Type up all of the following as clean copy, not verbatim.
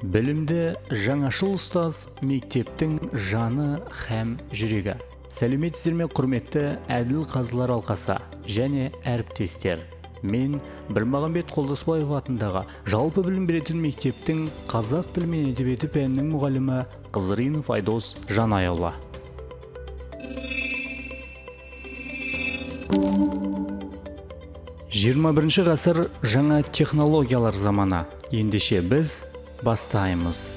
Білімді жаңашыл ұстаз мектептің жаны һәм жүрегі. Сәлеметсіздер ме құрметті әділ қазылар алқасы және әріптестер. Мен Бірмағамбет Қолдасбаев атындағы жалпы білім беретін мектептің қазақ тілі мен әдебиеті пәнінің мұғалімі Қызыринов Айдос Жанайұлы. Жиырма бірінші ғасыр жаңа технологиялар заманы. Ендеше біз бастаймыз.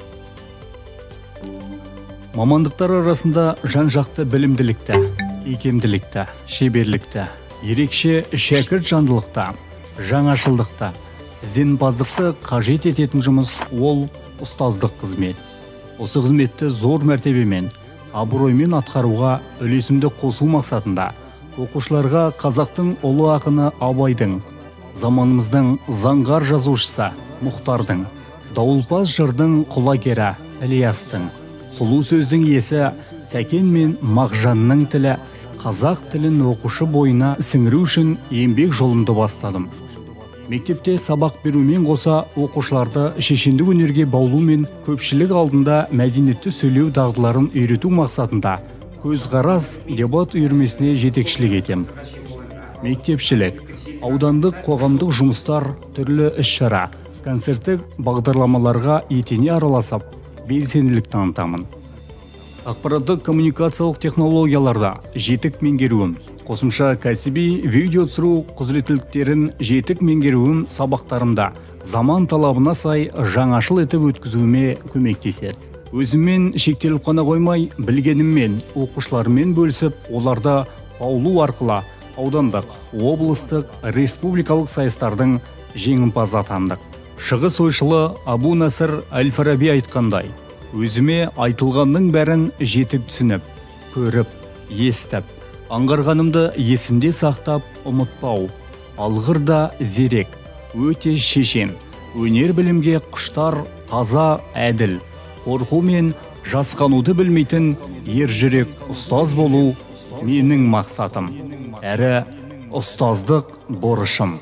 Мамандықтар арасында жан-жақты білімділікті, икемділікті, шеберлікті, ерекше шәкірт жандылықта, жаңашылдықта, ізденімпаздықты қажет ететін жұмыс ол ұстаздық қызмет. Осы қызметті зор мәртебемен, абыроймен атқаруға үлесімді қосу мақсатында оқушыларға қазақтың ұлы ақыны Абайдың, заманымыздың заңғар жазушысы Мұхтардың, дауылпаз жырдың құлагері Ілиястың, сұлу сөздің иесі Сәкен мен Мағжанның тілі қазақ тілін оқушы бойына сіңіру үшін еңбек жолымды бастадым. Мектепте сабақ берумен қоса оқушыларды шешендік өнерге баулу мен көпшілік алдында мәдениетті сөйлеу дағдыларын үйрету мақсатында көзқарас дебат үйірмесіне жетекшілік етем. Мектепшілік, аудандық қоғамдық жұмыстар, түрлі іс-шара, концерттік бағдарламаларға етене араласып, белсенділік танытамын. Ақпараттық коммуникациялық технологияларда жетік меңгеруім, қосымша кәсіби видео түсіру құзыреттіліктерін жетік меңгеруім сабақтарымда заман талабына сай жаңашыл етіп өткізуіме көмектеседі. Өзіммен шектеліп қана қоймай, білгеніммен оқушылармен бөлісіп, оларды баулу арқылы аудандық, облыстық, республикалық сайыстардың жеңімпазы атандық. Шығыс ойшылы Абу Насыр Әл-Фараби айтқандай, өзіме айтылғанның бәрін жетік түсініп, көріп, естіп, аңғарғанымды есімде сақтап, ұмытпау, алғырда зерек, өте шешен, өнер білімге құштар, таза, әділ, қорқу мен жасқануды білмейтін ер жүрек ұстаз болу менің мақсатым, әрі ұстаздық борышым.